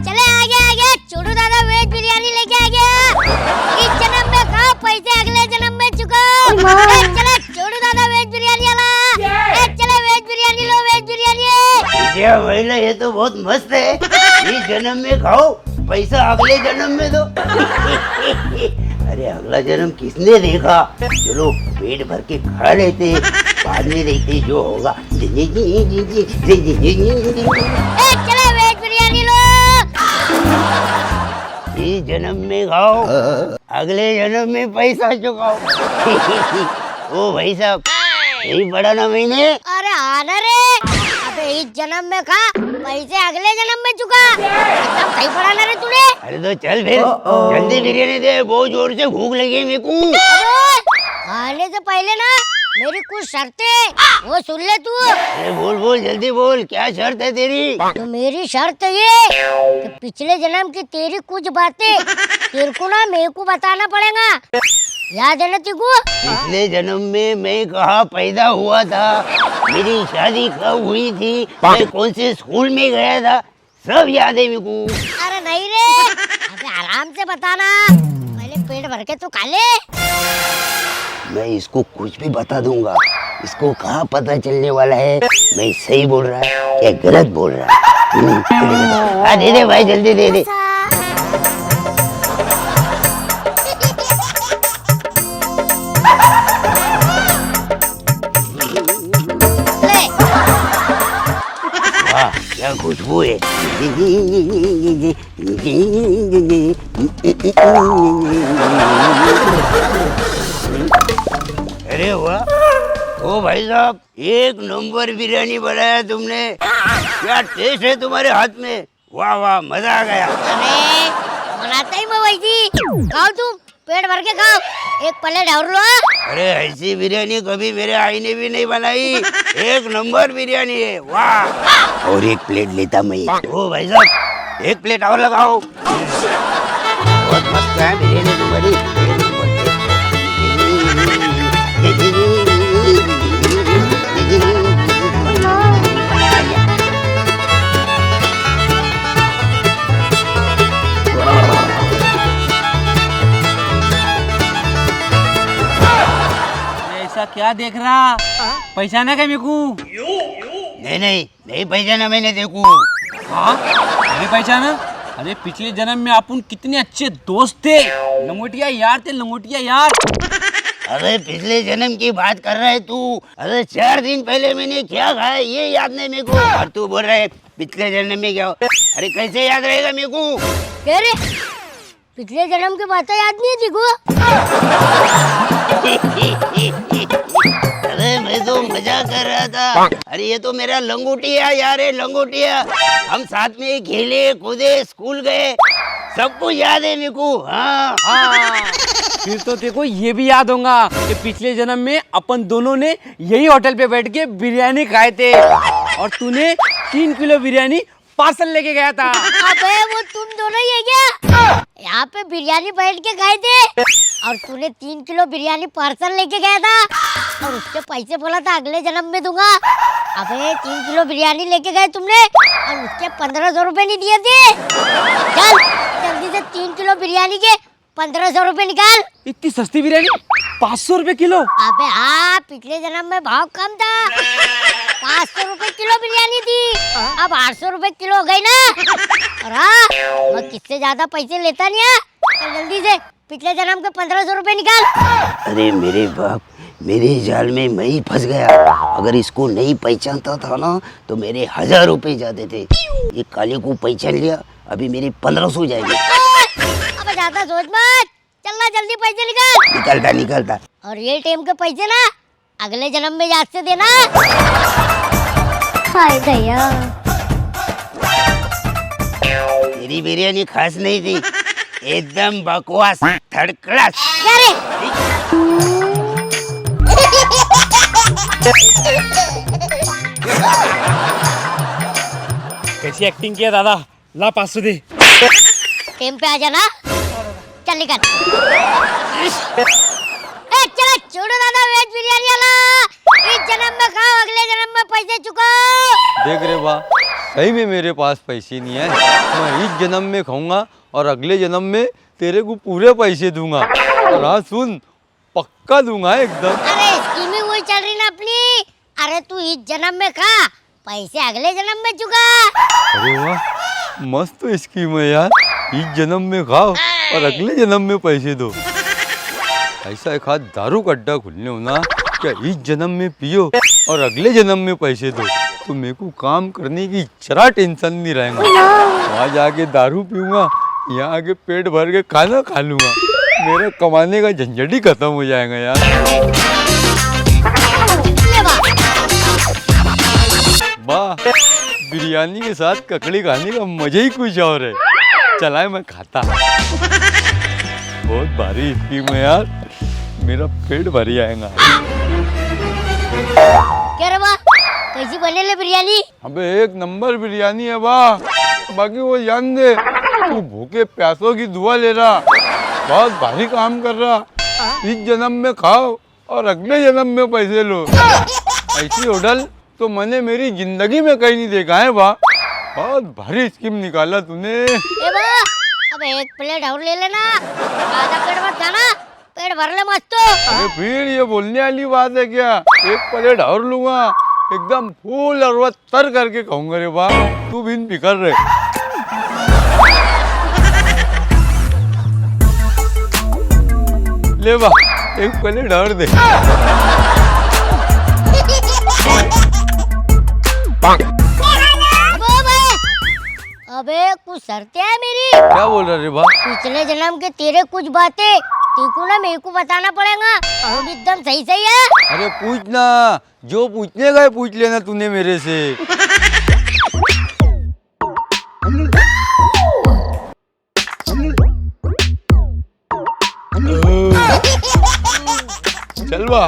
चले आगे छोटू दादा वेज बिरयानी लेके आ गया। इस जन्म में खाओ, पैसे अगले जन्म में चुकाओ। चले छोटू दादा वेज बिरयानी वाला, चले वेज बिरयानी लो, वेज बिरयानी। महिला ये तो बहुत मस्त है। इस जन्म में खाओ, पैसा अगले जन्म में दो। अरे अगला जन्म किसने देखा? चलो पेट भर के खा लेते, बाद में देखते जो होगा। चले वेज बिरयानी लो। इस जन्म में खाओ, अगले जन्म में पैसा चुकाओ। ओ भाई साहब, यही पड़ा ना मैंने? अरे आना रे, अबे इस जन्म में खा, पैसे अगले जन्म में चुका। एकदम सही पड़ा ना रे तूने। अरे तो चल फिर जल्दी बिरयानी दे, बहुत जोर से भूख लगी है मेरे को। अरे खाने से पहले ना मेरी कुछ शर्तें, वो सुन ले तू। अरे बोल बोल, जल्दी बोल, क्या शर्त है तेरी? तो मेरी शर्त ये कि पिछले जन्म की तेरी कुछ बातें तेरे को ना मेरे को बताना पड़ेगा। याद है ना तेको? पिछले जन्म में मैं कहाँ पैदा हुआ था, मेरी शादी कब हुई थी, मैं कौन से स्कूल में गया था, सब याद है मेरे को। अरे नहीं रे, अबे आराम से बताना, पहले पेट भर के तो खा ले। मैं इसको कुछ भी बता दूंगा, इसको कहाँ पता चलने वाला है मैं सही बोल रहा है या गलत बोल रहा है। दे दे भाई, जल्दी दे दे। क्या खुशबू है। अरे वाह, ओ भाई साहब, एक नंबर बिरयानी बनाया तुमने। क्या टेस्ट है तुम्हारे हाथ में, वाह वाह, मजा आ गया। अरे बनाता ही मैं वैसी। खाओ तुम, पेट भर के खाओ, एक प्लेट और लो। अरे ऐसी बिरयानी कभी मेरे आई ने भी नहीं बनाई। एक नंबर बिरयानी है, वाह। और एक प्लेट लेता मैं। ओ भाई साहब, एक प्लेट और लगाओ। बहुत मस्त है बिरयानी तुम्हारी। क्या देख रहा? पहचाना क्या मेरे को? नहीं पहचाना मैंने, देखो। हाँ नहीं पहचाना? अरे पिछले जन्म में अपन कितने अच्छे दोस्त थे, लंगोटिया यार थे, लंगोटिया यार। अरे पिछले जन्म की बात कर रहा है तू? अरे 4 दिन पहले मैंने क्या खाया ये याद नहीं मेरे को, और तू बोल रहा है पिछले जन्म में क्या? अरे कैसे याद रहेगा मेरे को? कह रे पिछले जन्म की बातें याद नहीं थी को? अरे मैं तो मजाक कर रहा था। अरे ये तो मेरा लंगोटिया यार है, लंगोटिया। हम साथ में खेले कूदे, स्कूल गए, सब कुछ याद है मेरे को। हाँ फिर तो देखो ये भी याद होगा कि पिछले जन्म में अपन दोनों ने यही होटल पे बैठ के बिरयानी खाए थे, और तूने 3 किलो बिरयानी पार्सल लेके गया था। अबे वो तुम दोनों ही है क्या? यहाँ पे बिरयानी बैठ के गए थे और तूने 3 किलो बिरयानी पार्सल लेके गया था, और उसके पैसे बोला था अगले जन्म में दूंगा। अबे 3 किलो बिरयानी लेके गए तुमने और उसके 1500 रुपए नहीं दिए थे। चल जल्दी से 3 किलो बिरयानी के 1500 रुपए निकाल। इतनी सस्ती बिरयानी 500 रुपए किलो? अबे हाँ, पिछले जन्म में भाव कम था, 500 रुपए किलो बिरयानी थी, अब 800 रुपए किलो हो गई ना। और हाँ, मैं किससे ज्यादा पैसे लेता नहीं है। चल जल्दी से पिछले जन्म के 1500 रुपए निकाल। अरे मेरे बाप, मेरे जाल में मैं ही फंस गया। अगर इसको नहीं पहचानता था ना तो मेरे 1000 रुपए जाते थे। ये काले को पहचान लिया, अभी मेरे 1500 जाएंगे। अब ज्यादा सोच मत, चलना जल्दी पैसे निकाल। निकलता। और ये टाइम के पैसे ना अगले जन्म में याद से देना। हाय दया, तेरी बिरयानी खास नहीं थी, एकदम बकवास, थर्ड क्लास। क्या रे? कैसी एक्टिंग किया दादा? ला 500 दे। टाइम पे आ जाना, चल निकल। चलो छोड़ो दादा वेज बिरयानी वाला। देख रे बा, सही में मेरे पास पैसे नहीं है। मैं इस जन्म में खाऊंगा और अगले जन्म में तेरे को पूरे पैसे दूंगा। और हाँ सुन, पक्का दूंगा एकदम। अरे स्कीम ही वही चल रही ना अपनी। अरे तू इस जन्म में खा, पैसे अगले जन्म में चुका। अरे वाह, मस्त स्कीम है यार। इस जन्म में खाओ और अगले जन्म में पैसे दो। ऐसा एक हाथ दारू का अड्डा खुलने होना, क्या इस जन्म में पियो और अगले जन्म में पैसे दो, तो मेरे को काम करने की जरा टेंशन नहीं रहेगा। वहाँ जाके दारू पीऊंगा, यहाँ आके पेट भर के खाना खा लूंगा। मेरा कमाने का झंझट ही खत्म हो जाएगा यार। ले बा। वाह, बिरयानी के साथ ककड़ी खाने का मजा ही कुछ और है। चलाए मैं खाता। बहुत भारी स्कीम है यार, मेरा पेट भर जाएगा। क्या रे बा, कैसी बनेले बिरयानी? अबे एक नंबर बिरयानी है वाह। बाकी वो जान दे, तू भूखे प्यासों की दुआ ले रहा, बहुत भारी काम कर रहा। इस जन्म में खाओ और अगले जन्म में पैसे लो। ऐसी होटल तो मैंने मेरी जिंदगी में कहीं नहीं देखा है वाह। बहुत भारी स्कीम निकाला तूने। ए बा, अब एक प्लेट और ले लेना, आधा पेट मत खाना, पेट भर ले मस्त। अरे फिर ये बोलने वाली बात है क्या? एक प्लेट और लूंगा, एकदम फूल और तर करके खाऊंगा रे वाह। तू भी फिकर रहे। ले बा, एक प्लेट और दे। अबे कुछ शर्तें है मेरी। क्या बोल रहा रे बा? पिछले जन्म के तेरे कुछ बातें तेको ना मेरे को बताना पड़ेगा, और एकदम सही सही है। अरे पूछना, जो पूछने का है पूछ लेना तूने मेरे से। चल बा,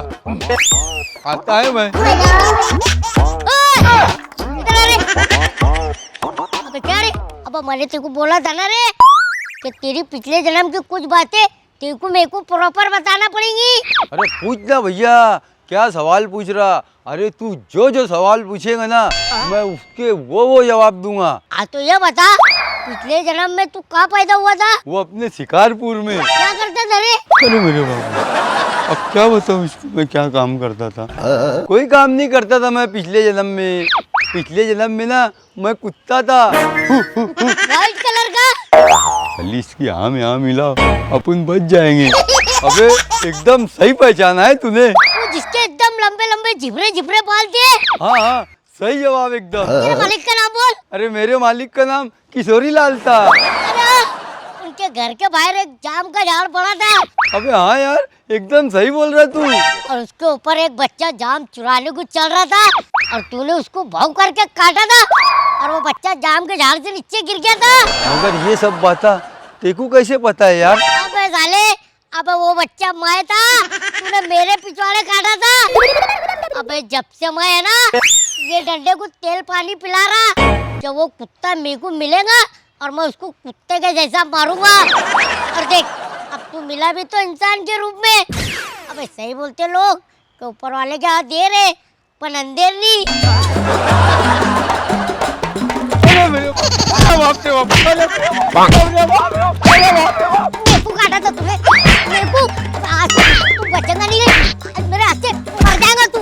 आता है मैं। इधर आ रे। अबे क्या रे, अब मैंने तेको बोला था ना रे कि तेरी पिछले जन्म की कुछ बातें तेको मेरे को प्रॉपर बताना पड़ेंगी। अरे पूछना भैया, क्या सवाल पूछ रहा? अरे तू जो जो सवाल पूछेगा ना, मैं उसके वो जवाब दूंगा। हाँ तो ये बता, पिछले जन्म में तू कहाँ पैदा हुआ था? वो अपने शिकारपुर में। क्या करता था रे? अरे मेरे बाबू, अब क्या बताऊँ इसको, मैं क्या काम करता था? कोई काम नहीं करता था मैं पिछले जन्म में। पिछले जन्म में ना मैं कुत्ता था। व्हाइट कलर का। खाली इसकी हाँ में हाँ मिला, अपन बच जाएंगे। अबे एकदम सही पहचाना है तूने। वो जिसके एकदम लंबे लंबे झिपरे झिपरे बाल थे। हाँ हाँ, सही जवाब एकदम। तेरे मालिक का नाम बोल। अरे मेरे मालिक का नाम किशोरी लाल था। अरे उनके घर के बाहर एक जाम का झाड़ पड़ा था। अबे हाँ यार, एकदम सही बोल रहा तू। और उसके ऊपर एक बच्चा जाम चुराने को चल रहा था, और तूने उसको भाव करके काटा था, और वो बच्चा जाम के झाड़ से नीचे गिर गया था। मगर ये सब बातें तेको कैसे पता है यार? अबे साले, अबे वो बच्चा मैं था, तूने मेरे पिछवाड़े काटा था। अबे जब से मैं है ना ये डंडे को तेल पानी पिला रहा, जब वो कुत्ता मेरे को मिलेगा और मैं उसको कुत्ते के जैसा मारूंगा। और देख, अब तू मिला भी तो इंसान के रूप में। अबे सही बोलते लोग कि ऊपर वाले के हाथ दे रहे पर अंधेर नहीं। मेरे को काटा था तूने, मेरे को आज तू बचेगा नहीं, मेरे हाथ से मर जाएगा तू।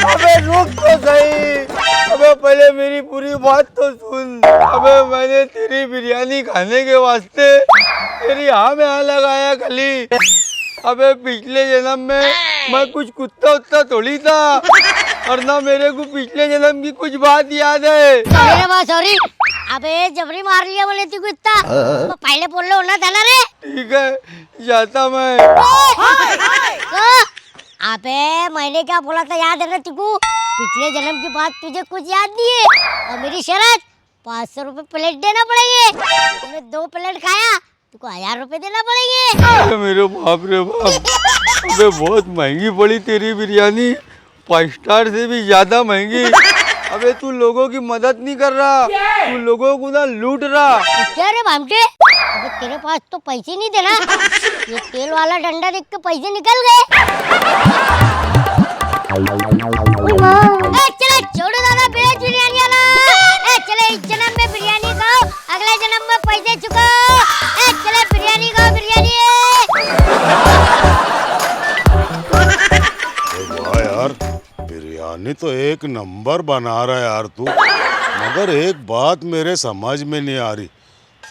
अबे रुक तो सही। अबे पहले मेरी पूरी बात तो सुन। अबे मैंने तेरी बिरयानी खाने के वास्ते तेरी हाँ में हाँ लगाया खाली। अबे पिछले जन्म में मैं कुछ कुत्ता उत्ता थोड़ी था, और ना मेरे को पिछले जन्म की कुछ बात याद है। सॉरी। अबे जबरी मार लिया बोले तू कुत्ता, तो पहले बोल लो होना था ना रे। ठीक है, जाता मैं। अबे मैंने क्या बोला था याद है ना तुझको? पिछले जन्म की बात तुझे कुछ याद नहीं है, और मेरी शर्त 500 रुपए प्लेट देना पड़ेंगे। तूने 2 प्लेट खाया, तुझको 1000 रुपए देना पड़ेंगे। अरे मेरे बाप रे बाप, अबे बहुत महंगी पड़ी तेरी बिरयानी, 5 स्टार से भी ज्यादा महंगी। अबे तू लोगों की मदद नहीं कर रहा, तू लोगों को ना लूट रहा। क्या रे भामटे, अबे तेरे पास तो पैसे नहीं थे ना? ये तेल वाला डंडा देख के पैसे निकल गए। चलो छोड़ो दादा, बेच बिरयानी यार, बिरयानी तो एक नंबर बना रहा है यार तू। मगर एक बात मेरे समझ में नहीं आ रही,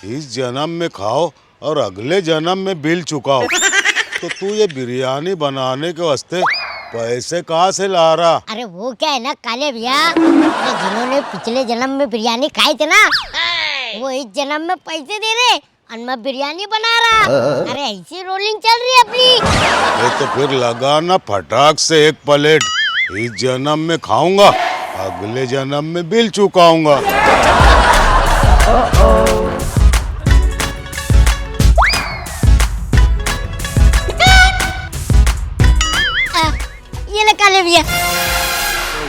इस जन्म में खाओ और अगले जन्म में बिल चुकाओ। तो तू ये बिरयानी बनाने के वास्ते पैसे कहाँ से ला रहा? अरे वो क्या है ना काले भैया, अरे जिन्होंने पिछले जन्म में बिरयानी खाई थी ना, वो इस जन्म में पैसे दे रहे और मैं बिरयानी बना रहा। अरे ऐसी रोलिंग चल रही है अपनी। ये तो फिर लगाना फटाक से एक प्लेट, इस जन्म में खाऊंगा, अगले जन्म में बिल चुकाऊंगा। ये ले काले भैया।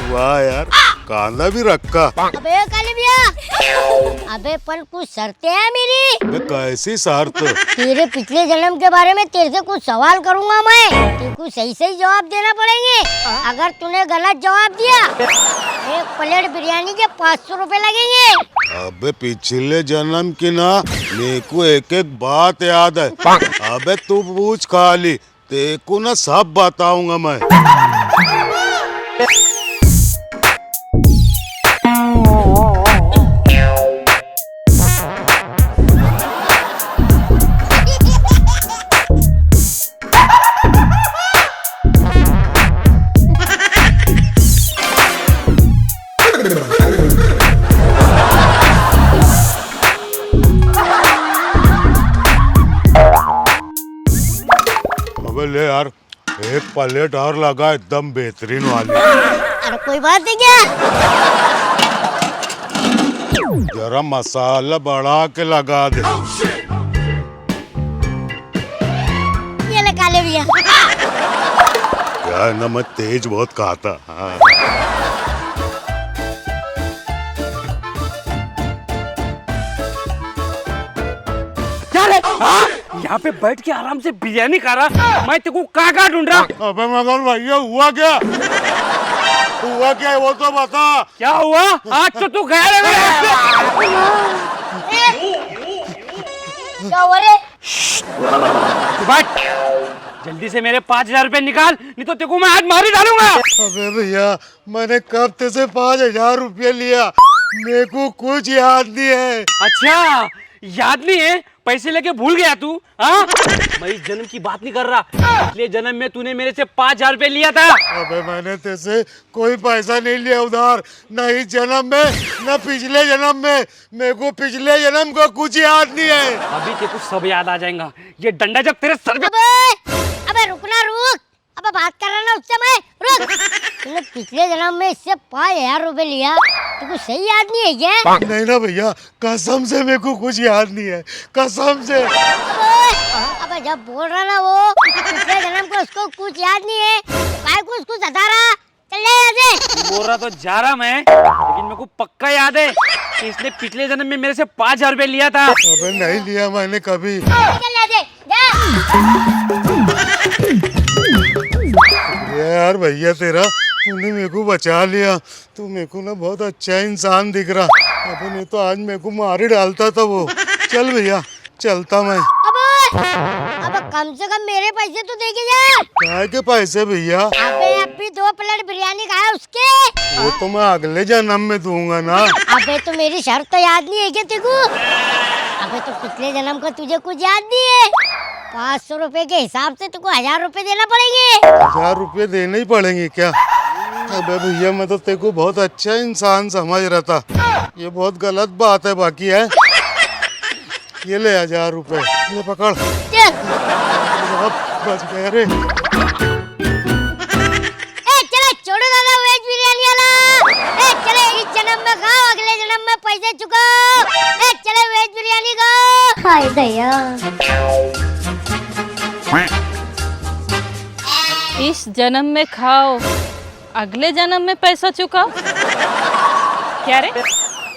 वाह यार, कांदा भी रखा। अबे काले भैया, अबे पर कुछ शर्तें हैं मेरी। मैं कैसी शर्त? तेरे पिछले जन्म के बारे में तेरे से कुछ सवाल करूंगा मैं, तेरे को सही सही जवाब देना पड़ेंगे। अगर तूने गलत जवाब दिया, एक प्लेट बिरयानी के 500 रुपए लगेंगे। अबे पिछले जन्म की ना मेरे को एक एक बात याद है। अबे तू पूछ खाली, तेरे को ना सब बताऊंगा मैं। अबे ले यार, एक प्लेट और लगा एकदम बेहतरीन वाली। अरे कोई बात नहीं क्या? जरा मसाला बढ़ा के लगा दे। ये ले काले भैया। क्या है ना, मैं तेज बहुत खाता। हाँ। यहाँ पे बैठ के आराम से बिरयानी खा रहा, मैं तेको कहाँ ढूंढ रहा। अबे मगर भैया हुआ क्या? हुआ क्या है वो तो बता। क्या हुआ? आज तो तू गया रे मेरे। क्या हुआ रे? बैठ, जल्दी से मेरे 5,000 रुपए निकाल, नहीं तो तेको मैं आज मार ही डालूंगा। अबे भैया, मैंने कब से 5,000 रुपये लिया, मेरे को कुछ याद नहीं है। अच्छा याद नहीं है? पैसे लेके भूल गया तू? हाँ, मैं इस जन्म की बात नहीं कर रहा, पिछले जन्म में तूने मेरे से 5,000 रुपए लिया था। अबे मैंने तेरे कोई पैसा नहीं लिया उधार, न इस जन्म में न पिछले जन्म में। मेरे को पिछले जन्म का कुछ याद नहीं है। अभी तेको सब याद आ जाएगा। ये डंडा जब तेरे सर में। अबे रुकना, रुक। अबे बात कर रहा ना उससे मैं, रुक। तूने पिछले जन्म में इससे 5,000 रुपए लिया, तुमको सही याद नहीं है क्या? नहीं ना भैया, कसम से मेरे को कुछ याद नहीं है, कसम से। अबे जब बोल रहा ना वो पिछले जन्म को उसको कुछ याद नहीं है, काय को उसको सता रहा? चल जा यहाँ से। बोल रहा तो जा रहा मैं, लेकिन मेरे को पक्का याद है कि इसने पिछले जन्म में मेरे से 5,000 रुपए लिया था। अबे नहीं लिया मैंने कभी। चल यहाँ से, जा। यार भैया, तेरा तूने मेरे को बचा लिया। तू मेरे को ना बहुत अच्छा इंसान दिख रहा। अबे नहीं तो आज मेरे को मार ही डालता था वो। चल भैया, चलता मैं। अबे कम से कम मेरे पैसे तो दे के जा। काय के पैसे भैया? अबे अभी 2 प्लेट बिरयानी खाया उसके। वो तो मैं अगले जन्म में दूंगा ना। अबे तो मेरी शर्त तो याद नहीं है क्या तेको? अबे तो पिछले जन्म का तुझे कुछ याद नहीं है? 500 रुपए के हिसाब से तुमको 1,000 रुपए देना पड़ेंगे। 1,000 रुपये देने ही पड़ेंगे क्या? अबे भैया, मैं तो तेरे को बहुत अच्छा इंसान समझ रहा था। ये बहुत गलत बात है बाकी है। ये ले 1,000 रुपए, ये पकड़। चल। बच गए रे। चले छोड़ो दादा वेज बिरयानी वाला। चले इस जन्म में खाओ, अगले जन्म में पैसे चुकाओ। चले वेज बिरयानी खाओ। हाय दया। इस जन्म में खाओ, अगले जन्म में पैसा चुकाओ। क्या रे,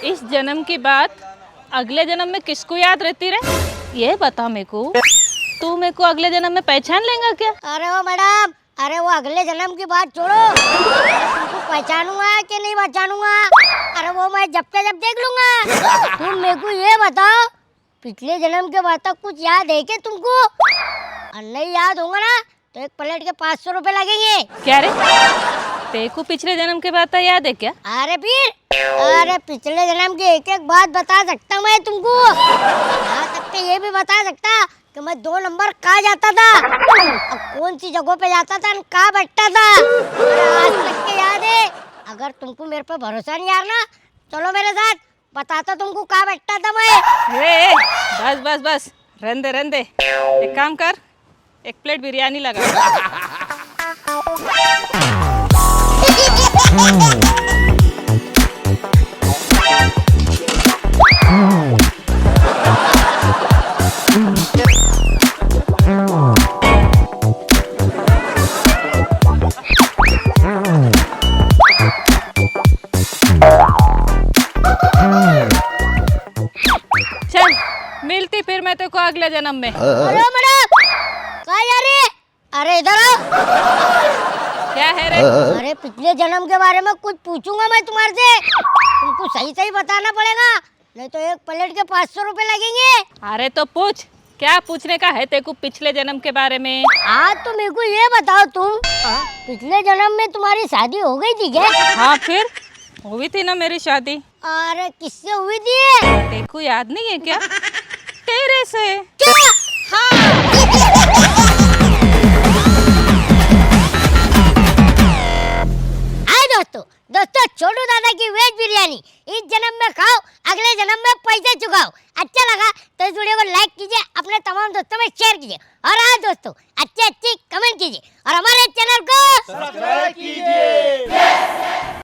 इस जन्म की बात अगले जन्म में किसको याद रहती रे? ये बता मेरे को, तू मेरे को अगले जन्म में पहचान लेगा क्या? अरे वो मैडम, अरे वो अगले जन्म की बात छोड़ो, तुमको पहचानूंगा कि नहीं पहचानूंगा, अरे वो मैं जब के जब देख लूंगा। तुम मेरे को ये बताओ, पिछले जन्म के बाद तक कुछ याद है क्या तुमको? और नहीं याद होगा ना तो एक प्लेट के 500 रुपए लगेंगे। क्या रे, तेको पिछले जन्म के बात याद है क्या? अरे फिर, अरे पिछले जन्म की एक एक बात बता सकता मैं तुमको। यहाँ तक के ये भी बता सकता कि मैं 2 नंबर कहाँ जाता था और कौन सी जगहों पे जाता था और कहाँ बैठता था। और आज तक के याद है। अगर तुमको मेरे पे भरोसा नहीं यार ना, चलो मेरे साथ, बताता तुमको कहाँ बैठता था मैं। ए, बस बस बस, रहने दे। एक काम कर, 1 प्लेट बिरयानी लगा। चल, मिलती फिर मैं तेको अगले जन्म में। अरे मैडम, कहाँ जा रही है? अरे इधर आओ। क्या है रे? अरे पिछले जन्म के बारे में कुछ पूछूंगा मैं तुम्हारे से, तुमको सही सही बताना पड़ेगा, नहीं तो 1 प्लेट के 500 रुपए लगेंगे। अरे तो पूछ, क्या पूछने का है तेको पिछले जन्म के बारे में? हाँ तो मेरे को ये बताओ, तुम पिछले जन्म में तुम्हारी शादी हो गई थी क्या? हाँ फिर हुई थी ना मेरी शादी। अरे किससे हुई थी? तेको याद नहीं है क्या? तेरे से। क्या? हाय दोस्तों छोटू दादा की वेज बिरयानी इस जन्म में खाओ, अगले जन्म में पैसे चुकाओ। अच्छा लगा तो इस वीडियो को लाइक कीजिए, अपने तमाम दोस्तों में शेयर कीजिए, और हाँ दोस्तों अच्छी कमेंट कीजिए और हमारे चैनल को सब्सक्राइब कीजिए।